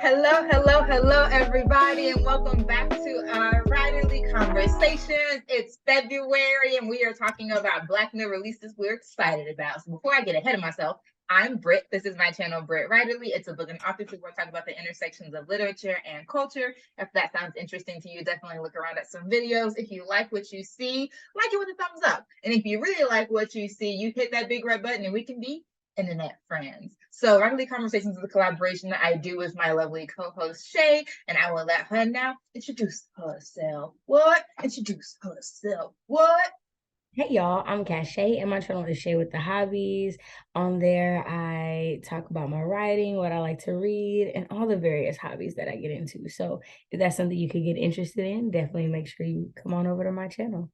Hello, everybody, and welcome back to our writerly conversations. It's February, and we are talking about Black new releases we're excited about. So before I get ahead of myself, I'm Britt. This is my channel, Brittwriterly. It's a book and author where we're talking about the intersections of literature and culture. If that sounds interesting to you, definitely look around at some videos. If you like what you see, like it with a thumbs up. And if you really like what you see, you hit that big red button, and we can be internet friends. So Writerly Conversations is a collaboration that I do with my lovely co-host Shay, and I will let her now introduce herself. What? Introduce herself. What? Hey y'all, I'm Shay, and my channel is Shay with the Hobbies. On there, I talk about my writing, what I like to read, and all the various hobbies that I get into. So if that's something you could get interested in, definitely make sure you come on over to my channel.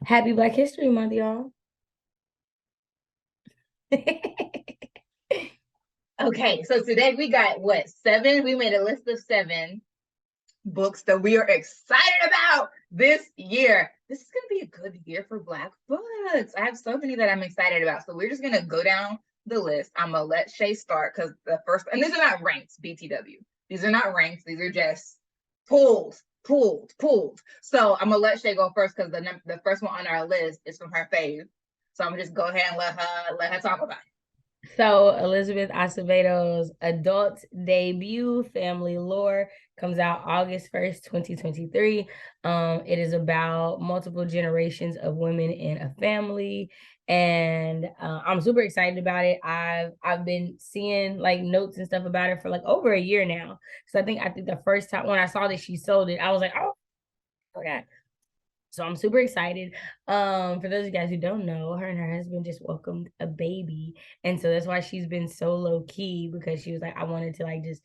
Happy Black History Month, y'all. Okay, so today we got what, 7? We made a list of 7 books that we are excited about this year. This is going to be a good year for Black books. I have so many that I'm excited about. So we're just going to go down the list. I'm going to let Shay start because the first, and these are not ranked, BTW. These are not ranked. These are just pulled. So I'm going to let Shay go first because the first one on our list is from her fave. So I'm going to just go ahead and let her talk about it. So Elizabeth Acevedo's adult debut, Family Lore, comes out August 1st, 2023. It is about multiple generations of women in a family, and I'm super excited about it. I've been seeing like notes and stuff about it for like over a year now. So I think the first time when I saw that she sold it, I was like, oh, okay. So I'm super excited. For those of you guys who don't know, her and her husband just welcomed a baby. And so that's why she's been so low key, because she was like, I wanted to like just,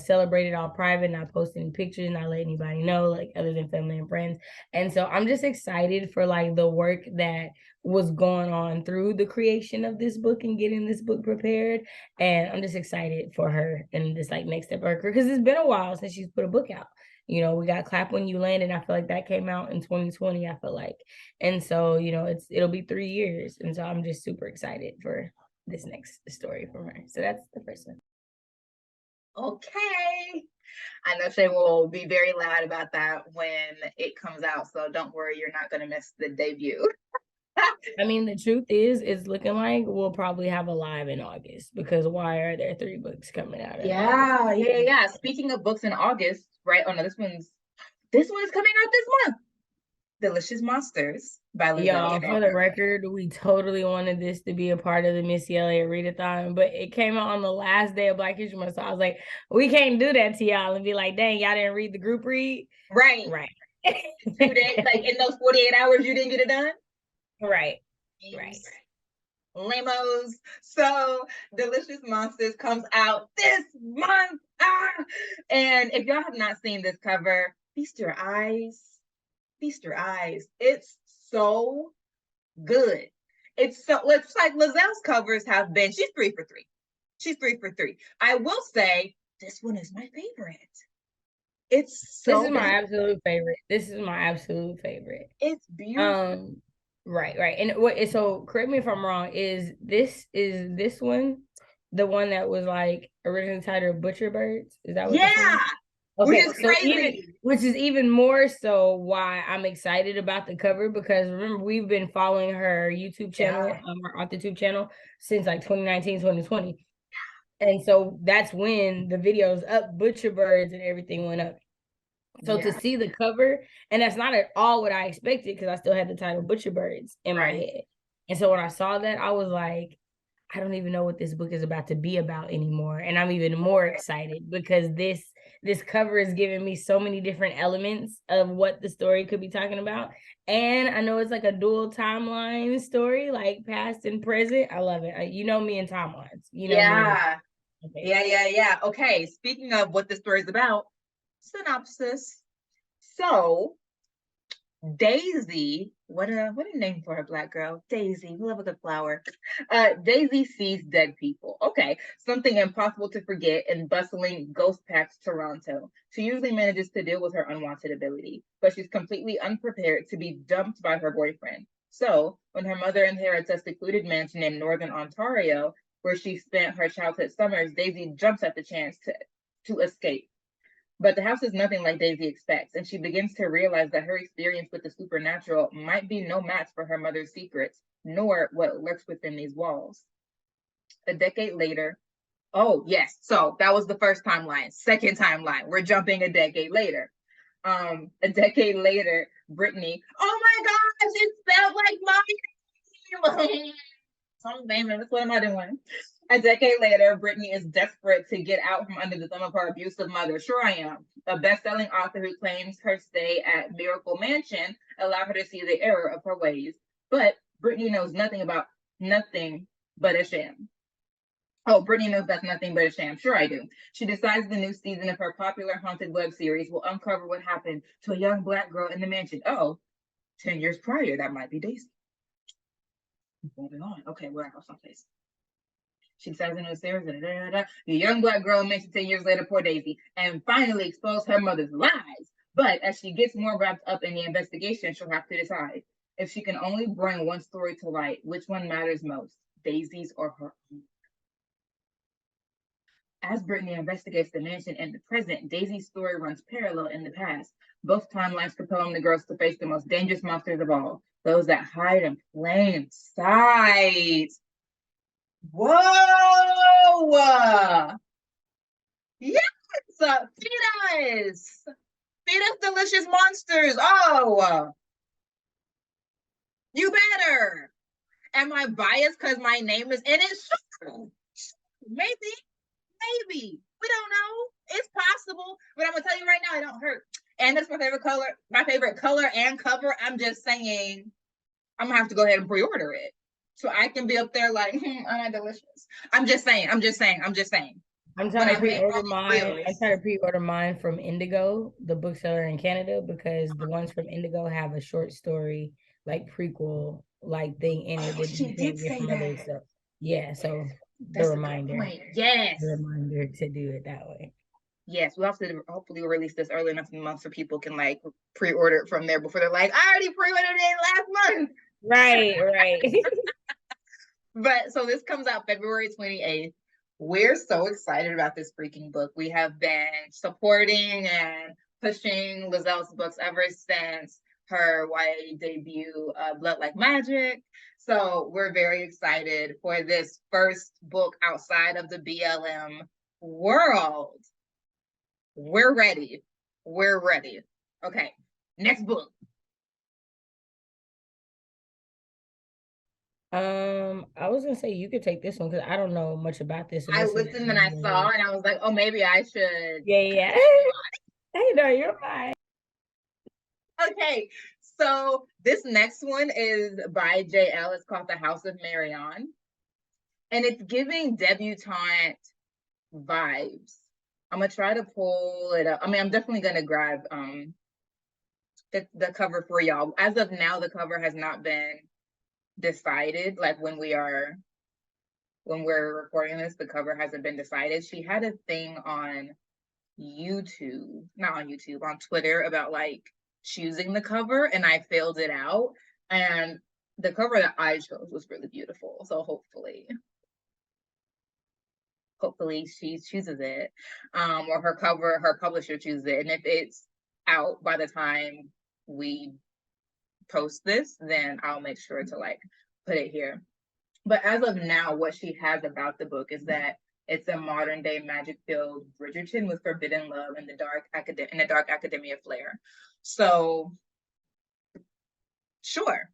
celebrate it all private, not post any pictures, not let anybody know, like other than family and friends. And so I'm just excited for like the work that was going on through the creation of this book and getting this book prepared. And I'm just excited for her and this like next step of her career, because it's been a while since she's put a book out. We got Clap When You Land, and I feel like that came out in 2020, I feel like. And so, it'll be 3 years. And so I'm just super excited for this next story from her. So that's the first one. Okay. I know Shay will be very loud about that when it comes out, so don't worry, you're not going to miss the debut. I mean, the truth is, it's looking like we'll probably have a live in August, because why are there 3 books coming out in August? Yeah. Speaking of books in August, right? Oh no, this one is coming out this month. Delicious Monsters by Y'all, for the record, we totally wanted this to be a part of the Missy Elliott Readathon, but it came out on the last day of Black History Month. So I was like, we can't do that to y'all and be like, dang, y'all didn't read the group read. Right. 2 days, like in those 48 hours, you didn't get it done. Right. Lamos. So Delicious Monsters comes out this month. And if y'all have not seen this cover, feast your eyes. It's so good. It's like Lazelle's covers have been. She's 3 for 3. I will say this one is my favorite. It's so. This is my absolute favorite. It's beautiful. Right. And so correct me if I'm wrong, is this one the one that was like originally titled Butcher Birds? Is that what? Yeah. Okay, which is even more so why I'm excited about the cover, because remember, we've been following her YouTube channel, her author YouTube channel, since like 2019, 2020. And so that's when the videos up Butcher Birds and everything went up. So to see the cover, and that's not at all what I expected, because I still had the title Butcher Birds in my head. And so when I saw that, I was like, I don't even know what this book is about to be about anymore. And I'm even more excited because this cover is giving me so many different elements of what the story could be talking about. And I know it's like a dual timeline story, like past and present. I love it. You know me and timelines. You know me. Yeah. Okay, speaking of what the story is about, synopsis. So Daisy, what a name for a Black girl. Daisy, we love a good flower. Daisy sees dead people. Okay, something impossible to forget in bustling, ghost-packed Toronto. She usually manages to deal with her unwanted ability, but she's completely unprepared to be dumped by her boyfriend. So, when her mother inherits a secluded mansion in Northern Ontario, where she spent her childhood summers, Daisy jumps at the chance to to escape. But the house is nothing like Daisy expects, and she begins to realize that her experience with the supernatural might be no match for her mother's secrets, nor what lurks within these walls. A decade later, oh, yes, so that was the first timeline. Second timeline, we're jumping a decade later. A decade later, Brittany, oh my gosh, it felt like my name. Oh, man, what am I doing? A decade later, Brittany is desperate to get out from under the thumb of her abusive mother. Sure, I am. A best-selling author who claims her stay at Miracle Mansion allowed her to see the error of her ways. But Brittany knows nothing but a sham. Oh, Brittany knows that's nothing but a sham. Sure, I do. She decides the new season of her popular haunted web series will uncover what happened to a young Black girl in the mansion. Oh, 10 years prior, that might be Daisy. Moving on. Okay, where else someplace? She decides in the series, the young Black girl mentioned 10 years later, poor Daisy, and finally exposed her mother's lies. But as she gets more wrapped up in the investigation, she'll have to decide if she can only bring one story to light, which one matters most, Daisy's or her own. As Brittany investigates the mansion in the present, Daisy's story runs parallel in the past. Both timelines compelling the girls to face the most dangerous monsters of all, those that hide in plain sight. Whoa! Yes! Feed us! Feed us delicious monsters! Oh! You better! Am I biased because my name is in it? Sure. Maybe. Maybe. We don't know. It's possible. But I'm gonna tell you right now, it don't hurt. And that's my favorite color. My favorite color and cover. I'm just saying, I'm gonna have to go ahead and pre-order it. So I can be up there like, am I delicious? I'm just saying. I'm trying to pre-order mine. I'm trying to pre-order mine from Indigo, the bookseller in Canada, because the ones from Indigo have a short story, like prequel, like thing in it that she you did can't get say from other that. stuff. Yeah, so That's a good point. Yes. the reminder to do it that way. Yes, we'll have to hopefully release this early enough in the month so people can like pre-order it from there before they're like, I already pre-ordered it last month. Right. But so this comes out February 28th. We're so excited about this freaking book. We have been supporting and pushing Lizelle's books ever since her YA debut, Blood Like Magic. So we're very excited for this first book outside of the BLM world. We're ready. We're ready. Okay, next book. I was gonna say you could take this one because I don't know much about this. I listened and I saw and I was like, oh, maybe I should. Yeah. Hey, no, you're fine. Okay, so this next one is by JL. It's called The House of Marion. And it's giving debutante vibes. I'm gonna try to pull it up. I mean, I'm definitely gonna grab the cover for y'all. As of now, the cover has not been decided. Like when we're recording this, the cover hasn't been decided. She had a thing on YouTube, not on YouTube, on Twitter about like choosing the cover, and I filled it out. And the cover that I chose was really beautiful. So hopefully she chooses it, or her publisher chooses it. And if it's out by the time we post this, then I'll make sure to like put it here. But as of now, what she has about the book is that it's a modern day magic-filled Bridgerton with forbidden love and the dark academia flair. So sure.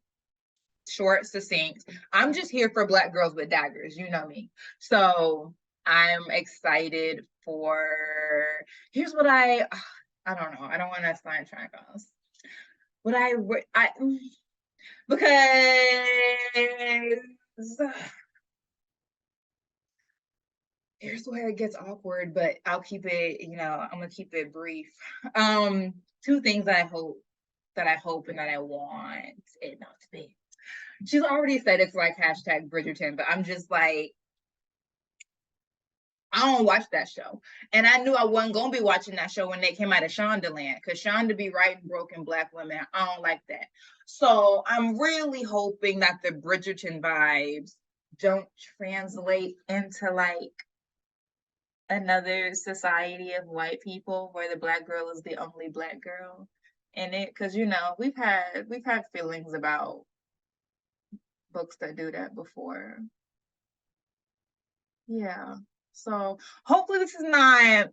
Short, succinct. I'm just here for Black girls with daggers. You know me. So I'm excited for. Here's what I don't know. I don't want to sign triangles. What I because here's where it gets awkward, but I'll keep it. I'm gonna keep it brief. Two things that I hope and that I want it not to be. She's already said it's like hashtag Bridgerton, but I'm just like, I don't watch that show. And I knew I wasn't going to be watching that show when they came out of Shondaland, because Shonda be writing broken Black women. I don't like that. So I'm really hoping that the Bridgerton vibes don't translate into like another society of white people where the black girl is the only black girl in it, because we've had feelings about books that do that before. Yeah. So hopefully this is not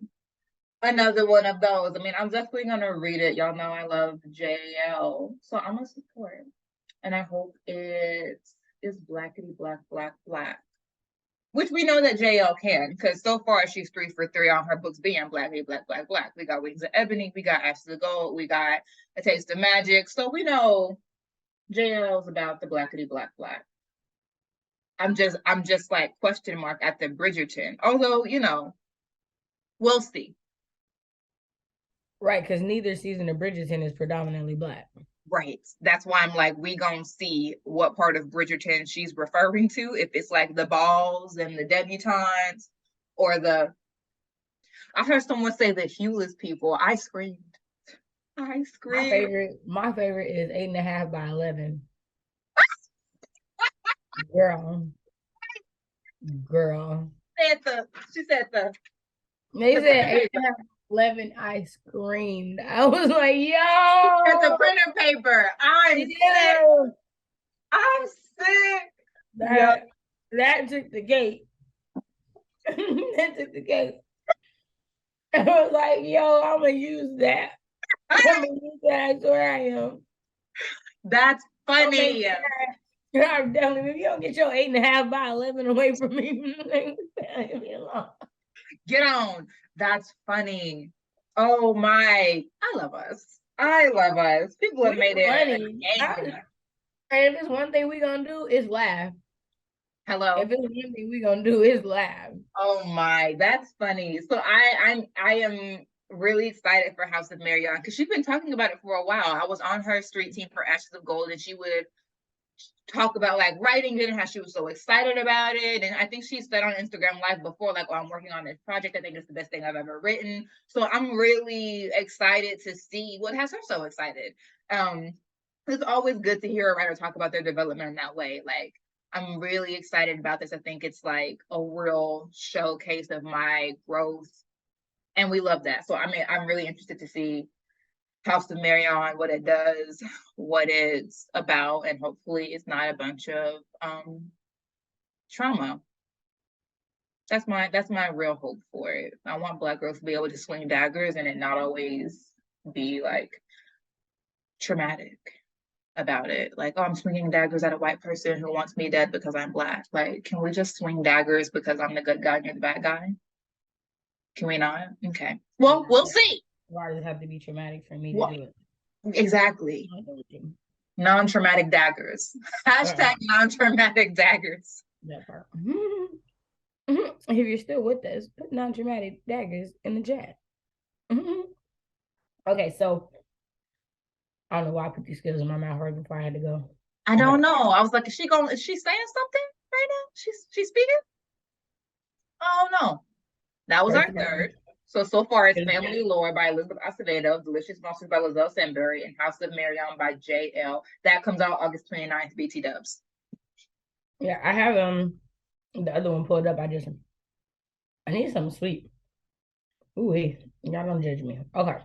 another one of those. I mean, I'm definitely gonna read it. Y'all know I love JL, so I'm gonna support it. And I hope it's blackity black black black. Which we know that JL can, because so far she's 3 for 3 on her books being blackity black black black. We got Wings of Ebony, we got Ashes of Gold, we got A Taste of Magic. So we know JL's about the blackity black black. I'm just like question mark at the Bridgerton. Although, we'll see. Right, because neither season of Bridgerton is predominantly black. Right. That's why I'm like, we gonna see what part of Bridgerton she's referring to. If it's like the balls and the debutantes, or I heard someone say the hueless people. I screamed. My favorite is 8.5 by 11. Girl. She said the. They said 8.5 11. I screamed. I was like, yo. At the printer paper. I'm sick. I'm sick. That took the gate. That took the gate. I was like, yo, I'm going to use that. I'm going to use that. I swear I am. That's funny. I'm telling you, if you don't get your 8.5 by 11 away from me, leave me alone. Get on. That's funny. Oh my. I love us. People have made it. And if it's one thing we're going to do, is laugh. Hello. If it's one thing we're going to do, is laugh. Oh my, that's funny. So I am really excited for House of Marion, because she's been talking about it for a while. I was on her street team for Ashes of Gold, and she would talk about like writing it and how she was so excited about it. And I think she said on Instagram Live before, like, oh, I'm working on this project. I think it's the best thing I've ever written. So I'm really excited to see what has her so excited. It's always good to hear a writer talk about their development in that way. Like, I'm really excited about this. I think it's like a real showcase of my growth, and we love that. So I mean, I'm really interested to see House of Marion, what it does, what it's about, and hopefully it's not a bunch of trauma. That's my real hope for it. I want Black girls to be able to swing daggers and it not always be like traumatic about it. Like, oh, I'm swinging daggers at a white person who wants me dead because I'm Black. Like, can we just swing daggers because I'm the good guy and you're the bad guy? Can we not? Okay. Well, we'll see. Why does it have to be traumatic for me to do it? Exactly. Non-traumatic daggers. Hashtag non-traumatic daggers. That part. If you're still with us, put non-traumatic daggers in the chat. Okay, so I don't know why I put these skills in my mouth right before I had to go. I don't know. I was like, is she saying something right now? She's speaking? Oh no. That was our third. So far it's Family Lore by Elizabeth Acevedo, Delicious Monsters by Lizelle Senbury, and House of Marion by JL. That comes out August 29th, BT Dubs. Yeah, I have the other one pulled up. I need something sweet. Ooh, y'all don't judge me. Okay.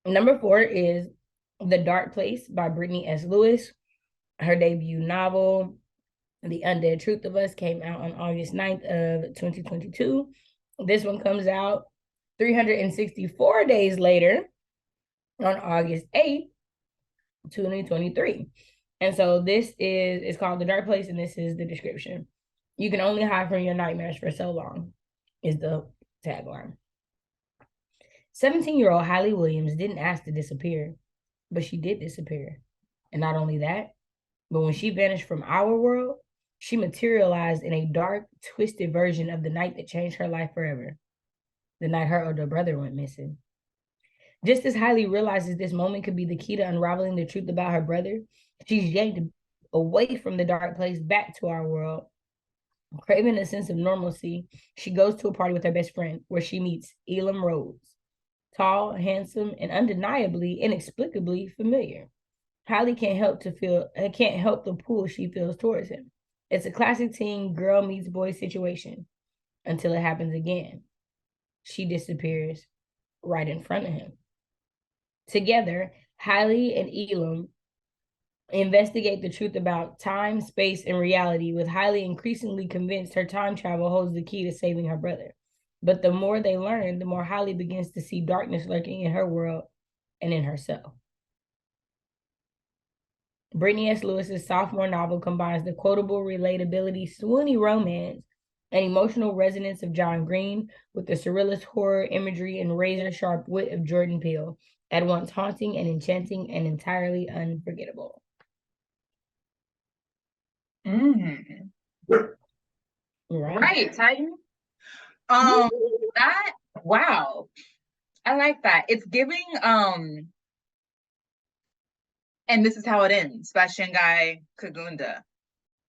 Number 4 is The Dark Place by Brittany S. Lewis. Her debut novel, The Undead Truth of Us, came out on August 9th of 2022. This one comes out 364 days later on August 8th, 2023. And so it's called The Dark Place, and this is the description. You can only hide from your nightmares for so long, is the tagline. 17-year-old Hailey Williams didn't ask to disappear, but she did disappear. And not only that, but when she vanished from our world, she materialized in a dark, twisted version of the night that changed her life forever. The night her older brother went missing. Just as Hailey realizes this moment could be the key to unraveling the truth about her brother, she's yanked away from the dark place back to our world. Craving a sense of normalcy, she goes to a party with her best friend where she meets Elam Rhodes. Tall, handsome, and undeniably, inexplicably familiar. Hailey can't help the pull she feels towards him. It's a classic teen girl meets boy situation until it happens again. She disappears right in front of him. Together, Hailey and Elam investigate the truth about time, space, and reality, with Hailey increasingly convinced her time travel holds the key to saving her brother. But the more they learn, the more Hailey begins to see darkness lurking in her world and in herself. Brittany S. Lewis's sophomore novel combines the quotable relatability, swoony romance, and emotional resonance of John Green with the surrealist horror imagery and razor-sharp wit of Jordan Peele, at once haunting and enchanting and entirely unforgettable. Right, Titan. That, wow. I like that. It's giving, and this is how it ends by Shingai Kagunda,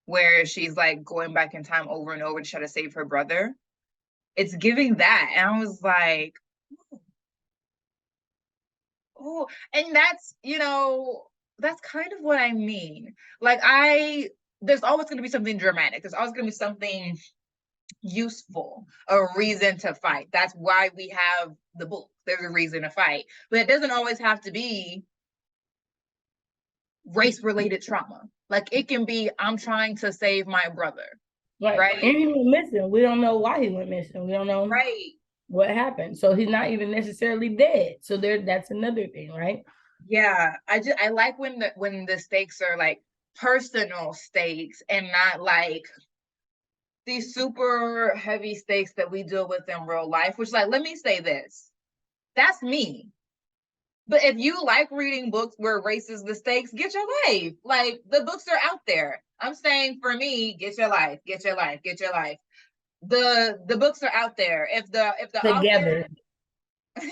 where she's like going back in time over and over to try to save her brother. It's giving that. And I was like, oh, and that's, that's kind of what I mean. Like, there's always going to be something dramatic. There's always going to be something useful, a reason to fight. That's why we have the book. There's a reason to fight. But it doesn't always have to be race-related trauma. Like, it can be, I'm trying to save my brother. Right? And he went missing. We don't know why he went missing. We don't know what happened. So he's not even necessarily dead. So that's another thing, right? Yeah. I like when the stakes are like personal stakes and not like these super heavy stakes that we deal with in real life, which, like, let me say this. That's me. But if you like reading books where race is the stakes, get your life. Like, the books are out there. I'm saying, for me, get your life, get your life, get your life. The books are out there. If the together. Author,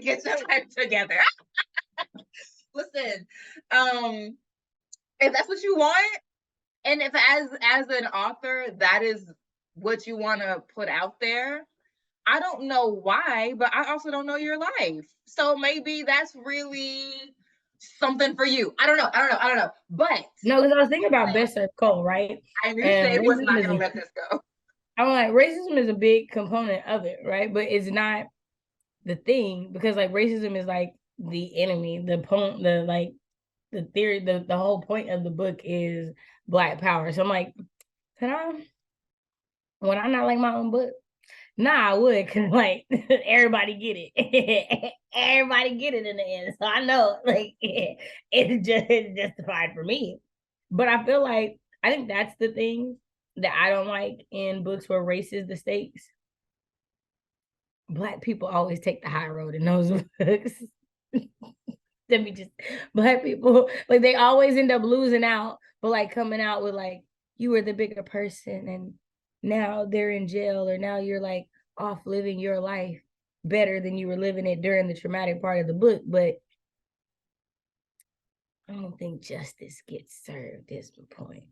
get your life together. Listen, if that's what you want, and if as an author that is what you want to put out there, I don't know why, but I also don't know your life. So maybe that's really something for you. I don't know. But no, because I was thinking about Besser Cole, right? I knew Shay was not gonna let this go. I'm like, racism is a big component of it, right? But it's not the thing, because like racism is like the enemy, the theory, the whole point of the book is Black power. So I'm like, would I not like my own book? Nah, I would, because like everybody get it. Everybody get it in the end. So I know like it's justified for me. But I feel like I think that's the thing that I don't like in books where race is the stakes. Black people always take the high road in those books. Let me just, Black people, like, they always end up losing out, but like coming out with like, you were the bigger person and now they're in jail, or now you're like off living your life better than you were living it during the traumatic part of the book. But I don't think justice gets served is the point.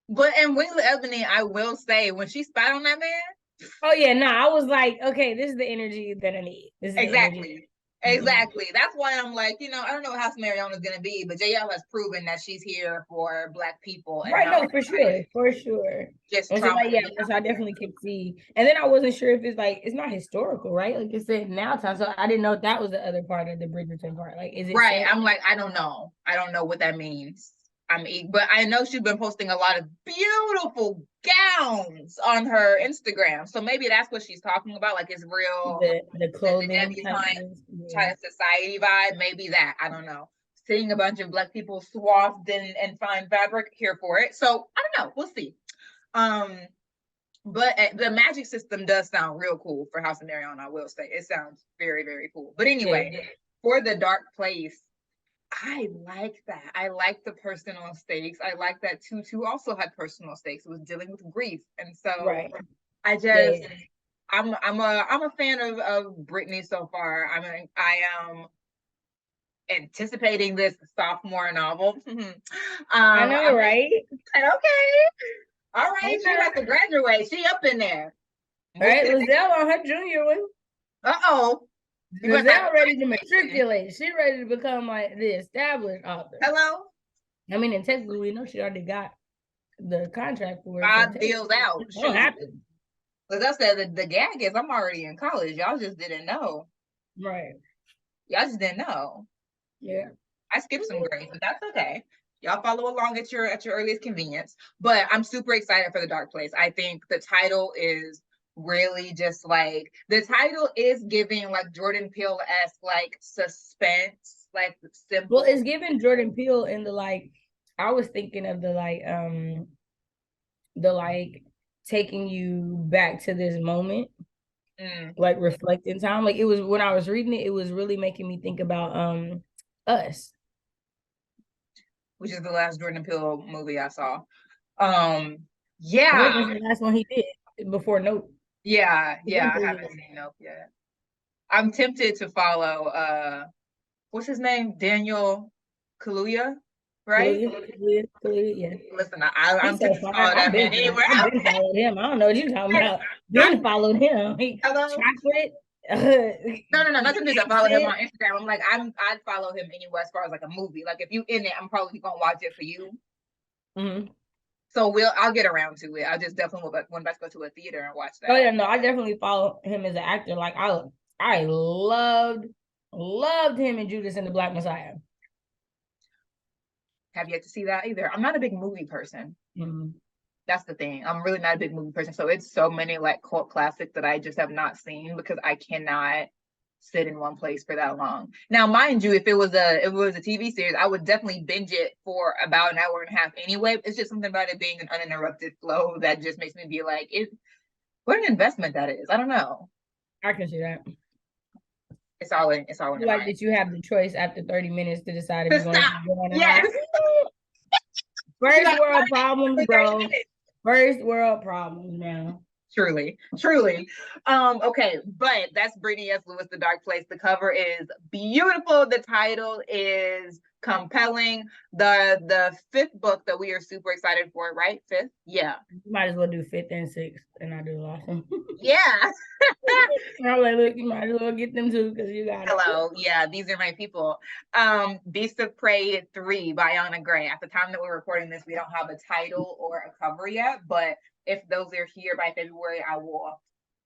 But in Wings of Ebony, I will say, when she spat on that man, oh yeah, no, I was like, okay, this is the energy that I need. This is exactly. Exactly. That's why I'm like, I don't know how Mariana is going to be, but JL has proven that she's here for Black people. And right, no, for sure. Just and so, like, yeah, so I definitely could see. And then I wasn't sure if it's like, it's not historical, right? Like it said now time. So I didn't know if that was the other part of the Bridgerton part. Like, is it right? I'm like, I don't know. I don't know what that means. But I know she's been posting a lot of beautiful gowns on her Instagram. So maybe that's what she's talking about. Like, it's real. The clothing type society vibe. Maybe that. I don't know. Seeing a bunch of Black people swathed in fine fabric, here for it. So I don't know. We'll see. But the magic system does sound real cool for House of Marion, I will say. It sounds very, very cool. But anyway, for The Dark Place, I like that. I like the personal stakes. I like that Tutu also had personal stakes. It was dealing with grief. And so I just I'm a fan of Brittany so far. I am anticipating this sophomore novel. I know, right? Okay. All right, she has to graduate. She up in there. All right, Lizelle on her junior one. Uh-oh. Giselle ready to matriculate. She ready to become like the established author. Hello? I mean, in Texas, we know she already got the contract for it. 5 deals out. It won't happen. As I said, the gag is I'm already in college. Y'all just didn't know. Right. Y'all just didn't know. Yeah. I skipped some grades, but that's okay. Y'all follow along at your earliest convenience. But I'm super excited for The Dark Place. I think the title is really just like the title is giving like Jordan Peele-esque like suspense, like simple. Well, it's giving Jordan Peele in the like. I was thinking of the like taking you back to this moment, like reflecting time. Like it was when I was reading it, it was really making me think about Us, which is the last Jordan Peele movie I saw. Yeah, I think that's the last one he did before Nope. Yeah, I haven't seen Nope yet. I'm tempted to follow what's his name? Daniel Kaluuya, right? Kaluuya, yeah. Listen, I'm tempted to follow that man anywhere. I've been followed him. I don't know what you're talking about. Been followed him. Hello? Chocolate. No, nothing to do. I follow him on Instagram. I'm like, I'd follow him anywhere as far as like a movie. Like if you in it, I'm probably gonna watch it for you. So I'll get around to it. I just definitely went back to go to a theater and watch that. Oh yeah, no, I definitely follow him as an actor. Like I loved him in Judas and the Black Messiah. Have yet to see that either. I'm not a big movie person. That's the thing. I'm really not a big movie person. So it's so many like cult classics that I just have not seen because I cannot sit in one place for that long. Now, mind you, if it was a TV series, I would definitely binge it for about an hour and a half anyway. It's just something about it being an uninterrupted flow that just makes me be like, what an investment that is. I don't know. I can see that. It's all in like that you have the choice after 30 minutes to decide if you want to go on or yes. not. First world problems, bro. First world problems now. Truly. Okay, but that's Brittany S. Lewis, The Dark Place. The cover is beautiful. The title is compelling. The fifth book that we are super excited for, right? Fifth? Yeah. You might as well do fifth and sixth, and I do the last one. Yeah. I'm like, look, you might as well get them too because you got it. Hello. Yeah, these are my people. Beast of Prey 3 by Anna Gray. At the time that we're recording this, we don't have a title or a cover yet, but if those are here by February, I will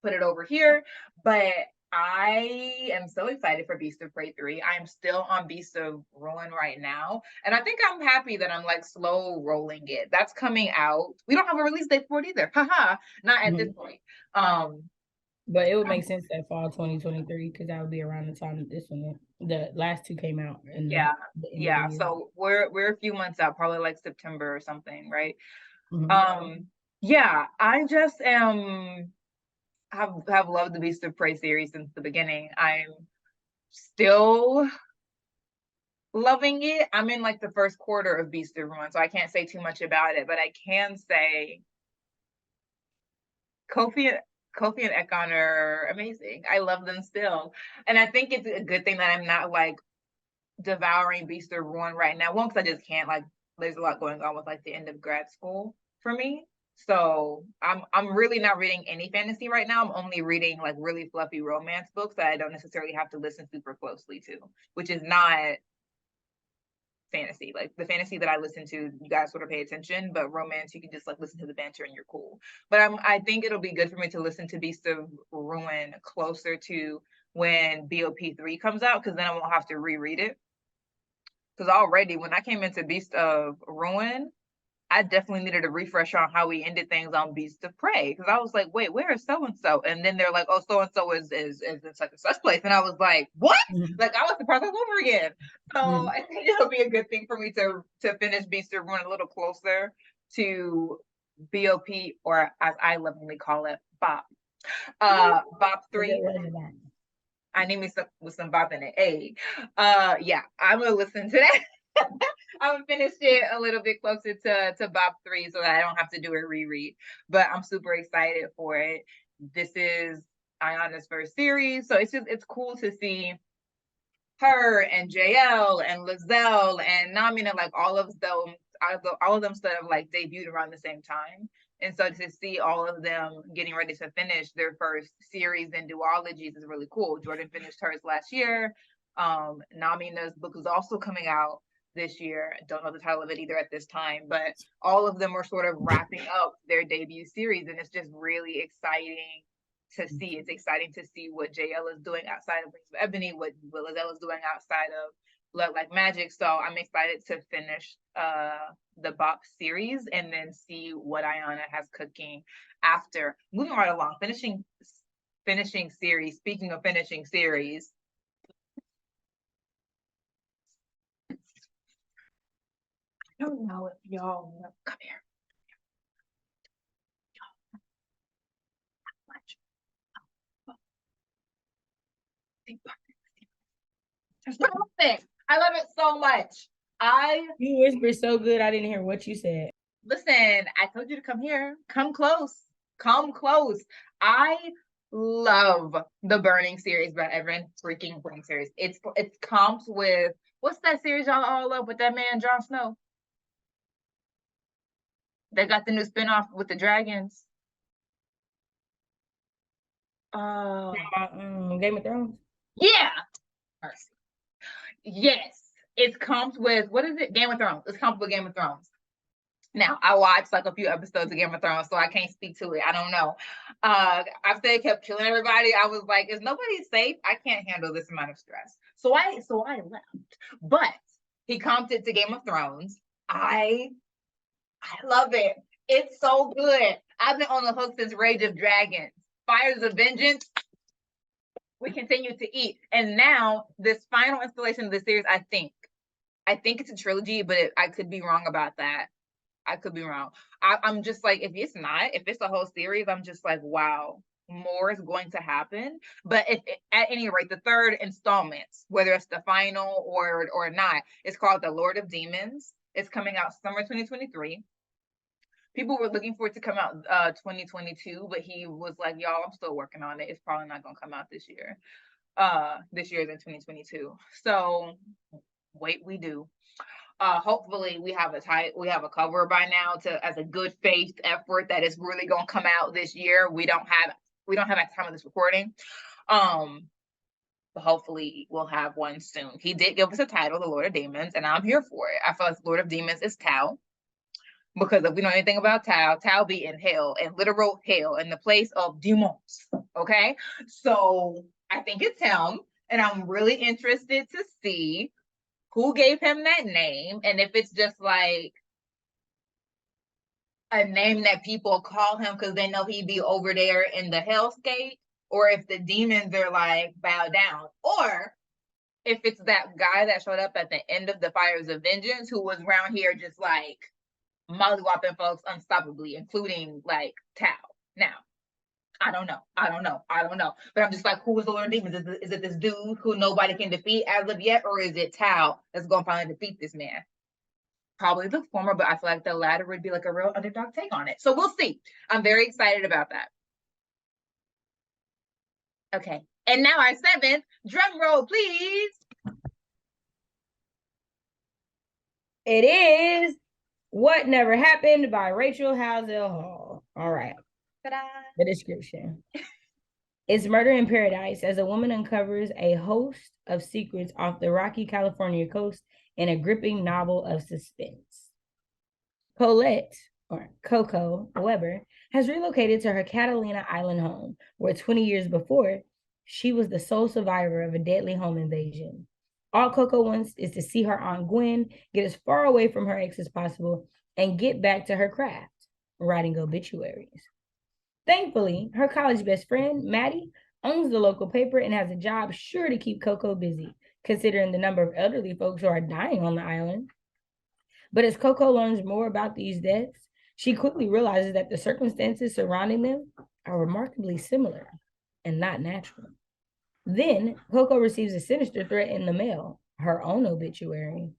put it over here. But I am so excited for Beast of Prey 3. I am still on Beast of Ruin right now. And I think I'm happy that I'm like slow rolling it. That's coming out. We don't have a release date for it either. Haha. Not at this point. But it would make sense that fall 2023 because that would be around the time that this one, the last two came out. Yeah. So we're a few months out, probably like September or something, right? Yeah. I just have loved the Beast of Prey series since the beginning. I'm still loving it. I'm in like the first quarter of Beast of Ruin, so I can't say too much about it, but I can say Kofi and Ekon are amazing. I love them still. And I think it's a good thing that I'm not like devouring Beast of Ruin right now. One, because I just can't, like, there's a lot going on with like the end of grad school for me. So I'm really not reading any fantasy right now. I'm only reading like really fluffy romance books that I don't necessarily have to listen super closely to, which is not fantasy. Like the fantasy that I listen to, you guys sort of pay attention, but romance, you can just like listen to the banter and you're cool. But I think it'll be good for me to listen to Beast of Ruin closer to when BOP 3 comes out, because then I won't have to reread it. Because already when I came into Beast of Ruin, I definitely needed a refresh on how we ended things on Beast of Prey, because I was like, wait, where is so-and-so? And then they're like, oh, so-and-so is in such and such place. And I was like, what? Like, I was surprised over again. So I think it'll be a good thing for me to finish Beast of Ruin a little closer to BOP, or as I lovingly call it, BOP. BOP 3. I need me with some bop in it. Hey, yeah, I'm gonna listen to that. I'm gonna finish it a little bit closer to BOP 3 so that I don't have to do a reread. But I'm super excited for it. This is Ayana's first series, so it's cool to see her and JL and Lizelle and Namina, like all of them sort of like debuted around the same time. And so to see all of them getting ready to finish their first series and duologies is really cool. Jordan finished hers last year. Namina's book is also coming out this year. I don't know the title of it either at this time, but all of them are sort of wrapping up their debut series, and it's just really exciting to see. It's exciting to see what JL is doing outside of Wings of Ebony, what Will Azell is doing outside of Blood Like Magic. So I'm excited to finish the Bop series and then see what Ayana has cooking after. Moving right along, finishing series. Speaking of finishing series, I don't know if y'all know. Come here. I love it so much. You whispered so good, I didn't hear what you said. Listen, I told you to come here. Come close. Come close. I love the Burning series by Evan freaking Burning series. It's comped with, what's that series y'all all love with that man Jon Snow? They got the new spinoff with the dragons. Game of Thrones. Yeah. Mercy. Yes. It's comped with, what is it? Game of Thrones. It's comped with Game of Thrones. Now, I watched like a few episodes of Game of Thrones, so I can't speak to it. I don't know. After they kept killing everybody, I was like, is nobody safe? I can't handle this amount of stress. So I left. But he comped it to Game of Thrones. I love it. It's so good. I've been on the hook since Rage of Dragons. Fires of Vengeance, we continue to eat. And now this final installation of the series, I think it's a trilogy, but I could be wrong about that. I could be wrong. I'm just like, if it's a whole series, I'm just like, wow, more is going to happen. But at any rate, the third installment, whether it's the final or not, it's called The Lord of Demons. It's coming out summer 2023. People were looking for it to come out 2022, but he was like, y'all, I'm still working on it. It's probably not going to come out this year. This year is in 2022. So wait, we do. Hopefully we have a cover by now as a good faith effort that is really going to come out this year. We don't have at the time of this recording. But hopefully we'll have one soon. He did give us a title, The Lord of Demons, and I'm here for it. I feel like Lord of Demons is Tao. Because if we know anything about Tao be in hell, in literal hell, in the place of demons. Okay? So I think it's him. And I'm really interested to see who gave him that name, and if it's just like a name that people call him because they know he'd be over there in the hellscape, or if the demons are like bow down, or if it's that guy that showed up at the end of the Fires of Vengeance who was around here just like mollywopping folks unstoppably, including like Tao. Now, I don't know. But I'm just like, who is the Lord of Demons? Is it this dude who nobody can defeat as of yet? Or is it Tao that's going to finally defeat this man? Probably the former, but I feel like the latter would be like a real underdog take on it. So we'll see. I'm very excited about that. Okay. And now our seventh, drum roll, please. It is What Never Happened by Rachel Housel Hall. All right. Ta-da. The description. It's murder in paradise as a woman uncovers a host of secrets off the rocky California coast in a gripping novel of suspense. Colette, or Coco Weber, has relocated to her Catalina Island home, where 20 years before, she was the sole survivor of a deadly home invasion. All Coco wants is to see her Aunt Gwen get as far away from her ex as possible and get back to her craft, writing obituaries. Thankfully, her college best friend, Maddie, owns the local paper and has a job sure to keep Coco busy, considering the number of elderly folks who are dying on the island. But as Coco learns more about these deaths, she quickly realizes that the circumstances surrounding them are remarkably similar and not natural. Then, Coco receives a sinister threat in the mail, her own obituary.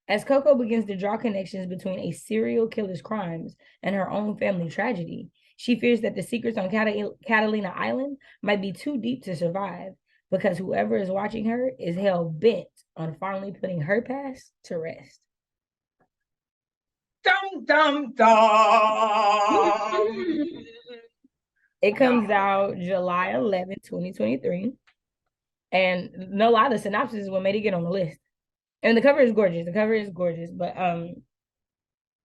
As Coco begins to draw connections between a serial killer's crimes and her own family tragedy, she fears that the secrets on Catalina Island might be too deep to survive because whoever is watching her is hell-bent on finally putting her past to rest. Dum, dum, dum. It comes out July 11th, 2023. And no lie, the synopsis is what made it get on the list. And the cover is gorgeous. The cover is gorgeous. But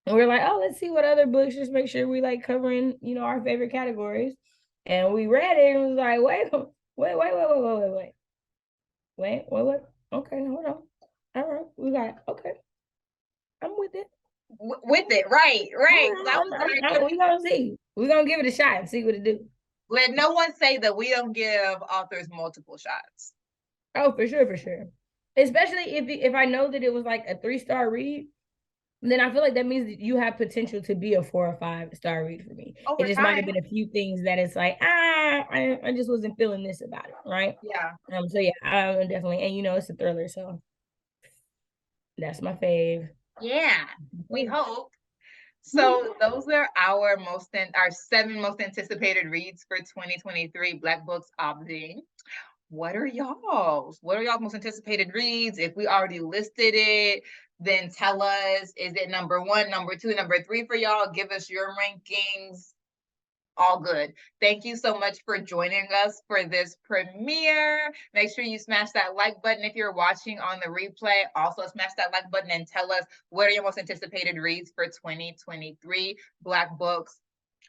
we're like, oh, let's see what other books, just make sure we like covering, you know, our favorite categories. And we read it and was like, wait. Okay, hold on. All right, we got okay. I'm with it. With it, right. We gonna see. We gonna give it a shot and see what it do. Let no one say that we don't give authors multiple shots. Oh, for sure. Especially if I know that it was like a 3-star read, then I feel like that means that you have potential to be a 4 or 5-star read for me. Over it just time. Might have been a few things that it's like, I just wasn't feeling this about it, right? Yeah. So yeah, definitely, and you know, it's a thriller, so that's my fave. Yeah, we hope. So those are our 7 most anticipated reads for 2023 Black Books Obsing. What are y'all's? What are y'all's most anticipated reads? If we already listed it, then tell us, is it number 1, number 2, number 3 for y'all? Give us your rankings. All good. Thank you so much for joining us for this premiere. Make sure you smash that like button if you're watching on the replay. Also smash that like button and tell us what are your most anticipated reads for 2023 Black Books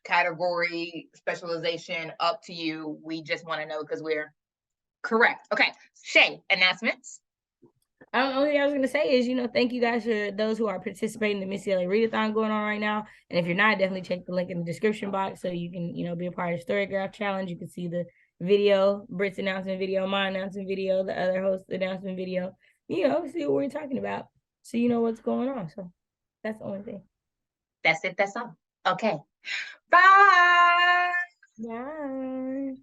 category specialization, up to you. We just want to know because we're correct. Okay, Shay, announcements. Only thing I was going to say is, you know, thank you guys for those who are participating in the Miss LA Readathon going on right now. And if you're not, definitely check the link in the description box so you can, you know, be a part of the Storygraph Challenge. You can see the video, Britt's announcement video, my announcement video, the other host announcement video, you know, see what we're talking about. So you know what's going on. So that's the only thing. That's it. That's all. Okay. Bye. Bye.